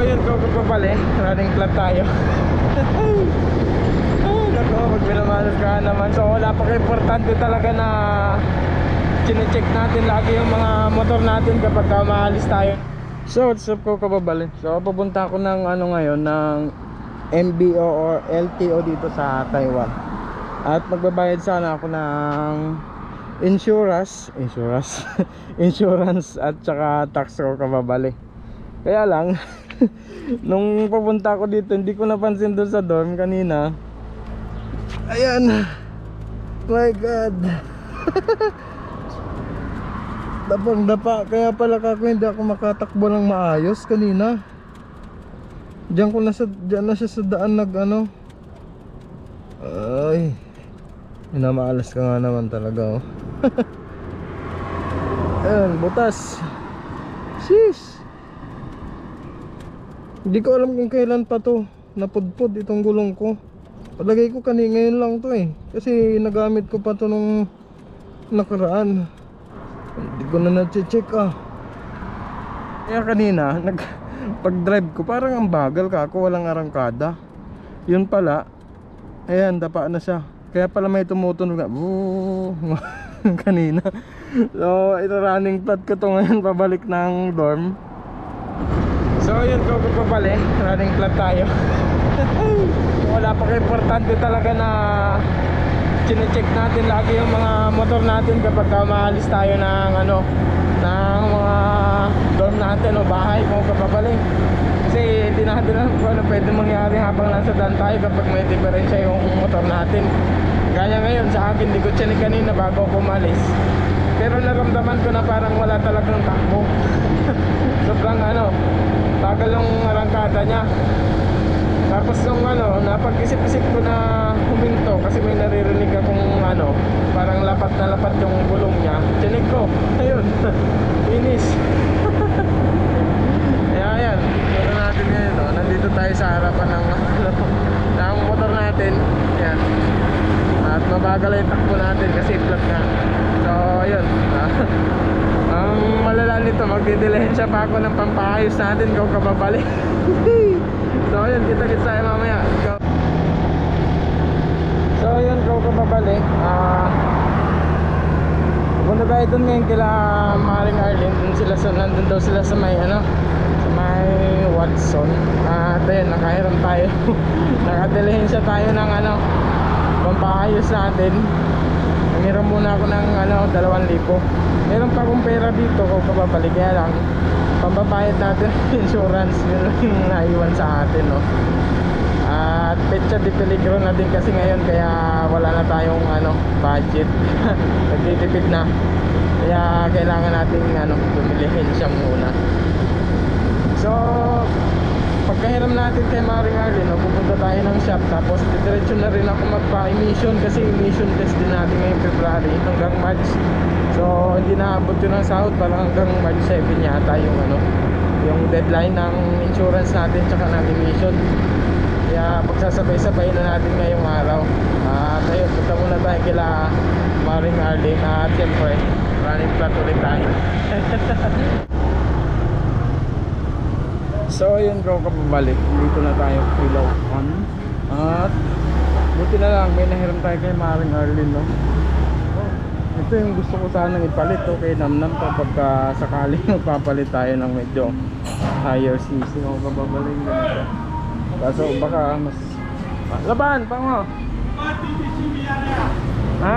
ayun, go pabalik. Running flat tayo. Ay, nako, pag minamalas ka naman. So wala pa importante talaga na chine-check natin lagi yung mga motor natin kapag maalis tayo. So what's up ko kababalik. So pupunta ako ng ano ngayon, ng MBO or LTO dito sa Taiwan. At magbabayad sana ako ng insurance insurance at saka tax ko kababalik. Kaya lang nung papunta ko dito hindi ko napansin doon sa dorm kanina. Ayan, my god. Dapang dapa, kaya pala ako hindi ako makatakbo ng maayos kanina. Diyan na siya sa daan nag ano. Ay, minamaalas ka nga naman talaga oh. Ayan, butas. Sis, hindi ko alam kung kailan pa to napudpod itong gulong ko. Palagay ko ngayon lang to eh, kasi nagamit ko pa to nung nakaraan. Hindi ko na na-check ah. Kaya kanina pag drive ko parang ang bagal ka ako, walang arangkada. Yun pala, ayan, dapa na siya. Kaya pala may tumutunog na kanina. So ito running flat ko to ngayon pabalik ng dorm. So yun, go pabalik. Running flat tayo. Wala pa importante talaga na chine-check natin lagi yung mga motor natin kapag maalis tayo ng ano, ng mga dorm natin o bahay kung kapabalik. Kasi hindi natin alam kung ano pwede mangyari habang nasa daan tayo kapag may diferensya yung motor natin. Gaya ngayon sa akin, di ko chinik kanina bago ako umalis. Pero naramdaman ko na parang wala talagang takbo. Sobrang ano, tagal yung arangkada niya. Tapos nung ano, napag-isip-isip ko na huminto kasi may naririnig akong ano, parang lapat na lapat yung gulong niya. Chinik ko, ayun, finish. Ayan, motor natin ngayon oh. Nandito tayo sa harapan ng motor natin. Ayan. At mabagal yung takbo natin kasi flat nga. So ayun, ang malala nito, magdidilihensya pa ako ng pampaayos natin kung kababalik. So ayun, kita-kits tayo mamaya. So ayun, kung kababalik, punta tayo dun ngayon kila Maring Arlene. Nandun daw sila sa may ano, sa may Watson. At ayun, nakahiram tayo. Nakadilihensya tayo ng ano, pampaayos natin. Nangiram muna ako ng ano, 2,000. Meron pa akong pera dito kung kababalik. Kaya lang pambabayad natin insurance, yun lang yung naiwan sa atin no? At petsa di peligro na din kasi ngayon, kaya wala na tayong ano, budget. Nagtitipid na, kaya kailangan natin ano, bumilihin siya muna. So pagkahiram natin kay Maring Arlene no, pupunta tayo ng shop. Tapos diretso na rin ako magpa-emission kasi emission test din natin ngayong February hanggang March. So hindi naabot yun ng sahod, parang hanggang March 7 yata yung ano, yung deadline ng insurance natin tsaka ng emission. Kaya pagsasabay-sabay na natin ngayong araw. At ayun, punta muna tayo kila Maring Arlene. At siyempre running flat ulit tayo. So ayun, kung kapabalik, dito na tayo Ilocon. At buti na lang may nahiram tayo kay Maring Arlene no? Ito yung gusto ko sanang ipalit okay, namnam kapag sakaling magpapalit tayo ng medyo higher cc kung kapabalik ganito. Kaso baka mas laban, pango ha?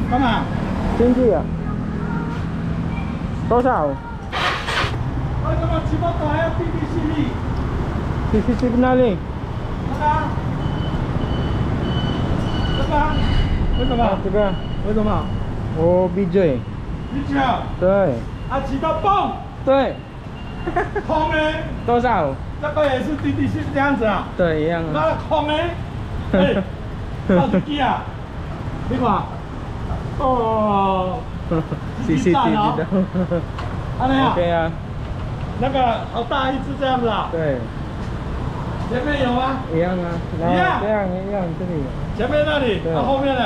Kama? Shinji ya? Tosao? CCTV naling?为什么？这个为什么？我闭嘴。闭嘴？对。啊，骑到蹦？对。空呢？多少？这个也是滴滴是这样子啊？对，一样啊。那空呢？哎，到底几啊？你看，哦，CCTV 的。啊，那样。对啊。那个好大一只这样子啊？对。前面有吗？一样啊。一样。这样一样，这里。前面那里，啊，后面呢？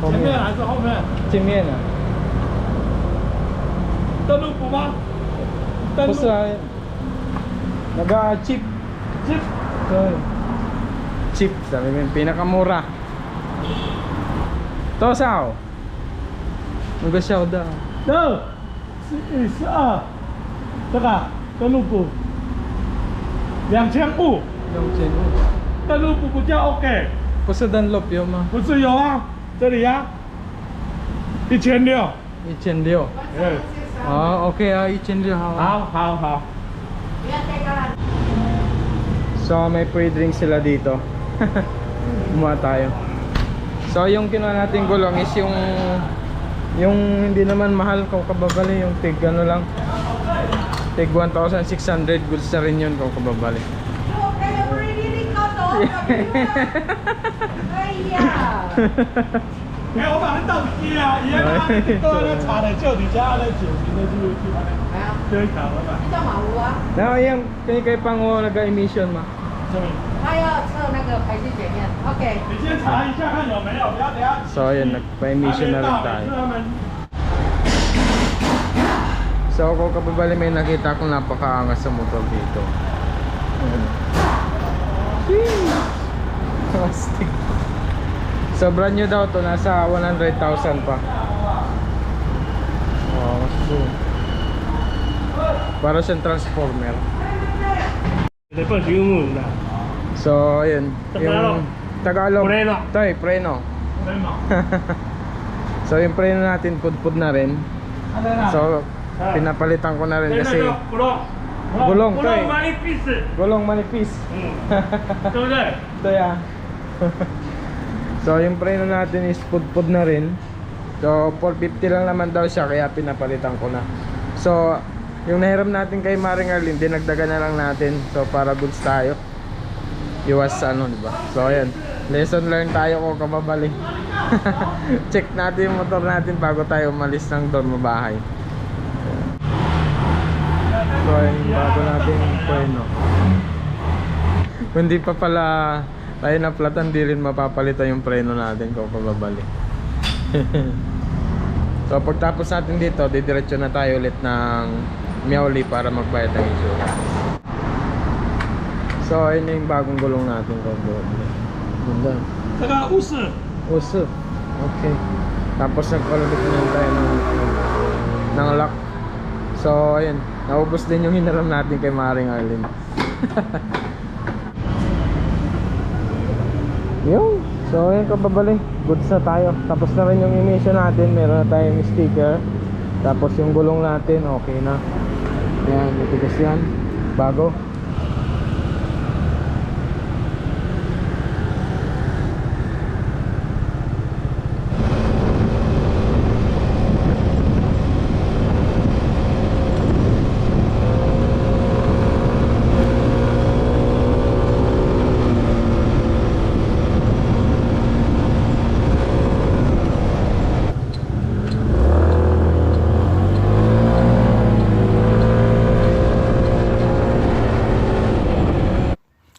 前面还是后面？前面的。登录补吗？不是啊，那个 cheap. Chip. Cheap, sabi mo yung pinakamura. Tosaw. Nag-show daw. no 12这个登录补2000步，登录补不叫 OK， 不是Dunlop yun ma. 不是有啊，这里啊，1600。 1,600. 嗯， Ah, okay ah, 1,600. 好。 So may free drink sila dito. Kumuha tayo. So yung kinuha natin gulong is yung hindi naman mahal kung kababali, yung tig ano lang, tig 1,600 goods na rin yun kung kababali.哎，我把它倒机啊，一样啊，都在查的，就你家的酒瓶的记录器，就一条了吧？ 叫马屋啊， Na yung kay pang nag-emission ma. 这里，他要测那个排气检验。OK，你先查一下看有没有，不要等下。 So ayun, nagpa-emission na rin tayo. 他们 So kung kababali may nakita akong napakaangas sa motor dito. Plastic. So brand new daw to, nasa 100,000 pa. Oh, so para siyang transformer. 得放屏幕的， So ayun, yung Tagalog. Preno. Tay, preno. 没毛。 So yung preno natin pudpud na rin. So pinapalitan ko na rin kasi Gulong, gulong tay. manipis， gulong manipis. 对不对？ Ito ya. So yung preno natin is pudpud na rin. So 450 lang naman daw siya, kaya pinapalitan ko na. So yung nahiram natin kay Maring Arlene, dinagdagan na lang natin. So para goods tayo. Iwas ano, di ba? So ayan, lesson learned tayo kung kababali. Check natin yung motor natin bago tayo umalis ng dorm bahay. So ayun, bago natin yung preno. Kung hindi pa pala tayo na platan, di rin mapapalitan yung preno natin kung kababali. So pagtapos natin dito, didiretso na tayo ulit ng Miauli para magbayad ng insurance. So ayun na yung bagong gulong natin kung kababali. Ganda. 这个50， Uso. Okay. Tapos nag-order na tayo ng lock. So ayun, naubos din yung hinaram natin kay Maring Arlene. Yung, so ayun kababali, goods na tayo. Tapos na rin yung emission natin, meron na tayong sticker. Tapos yung gulong natin, okay na. Ayan, matigas yan, bago.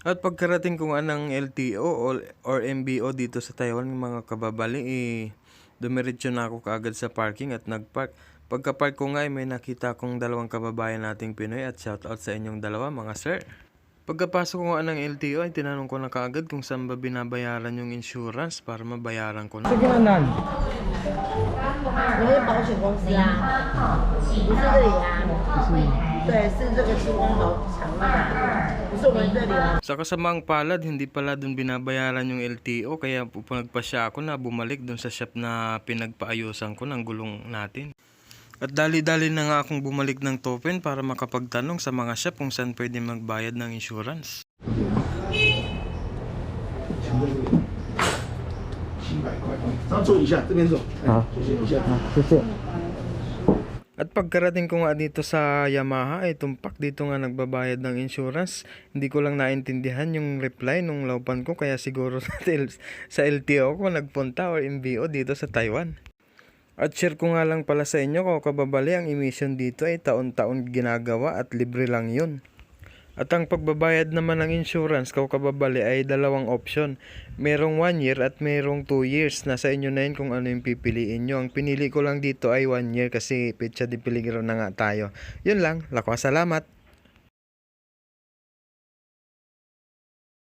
At pagkarating ko nga ng LTO or MBO dito sa Taiwan, mga kababali, dumiretso na ako kaagad sa parking at nagpark. Pagka-park ko nga, may nakita akong dalawang kababayan nating Pinoy at shoutout sa inyong dalawa, mga sir. Pagkapasok ko nga ng LTO, ay tinanong ko na kaagad kung saan ba binabayaran yung insurance para mabayaran ko na. Sige na, Nan. 我是保险公司啊，不是这里啊，对，是这个星光保场那个，不是我们这里啊。 Sa kasamaang palad, hindi pala dun binabayaran yung LTO, kaya nagpasya ako na bumalik dun sa shop na pinagpaayusan ko ng gulong natin. At dali-dali na nga akong bumalik ng Topen para makapagtanong sa mga shop kung saan pwede magbayad ng insurance. At pagkarating ko nga dito sa Yamaha, ay tumpak dito nga nagbabayad ng insurance. Hindi ko lang naintindihan yung reply nung laupan ko, kaya siguro sa LTO ko nagpunta or MBO dito sa Taiwan. At share ko nga lang pala sa inyo kung kababali, ang emission dito ay taon-taon ginagawa at libre lang yun. At ang pagbabayad naman ng insurance kung kababali ay dalawang option. Merong 1 year at merong 2 years. Nasa inyo na yun kung ano yung pipiliin nyo. Ang pinili ko lang dito ay 1 year kasi petsa de peligro na nga tayo. Yun lang. Lakwa, salamat.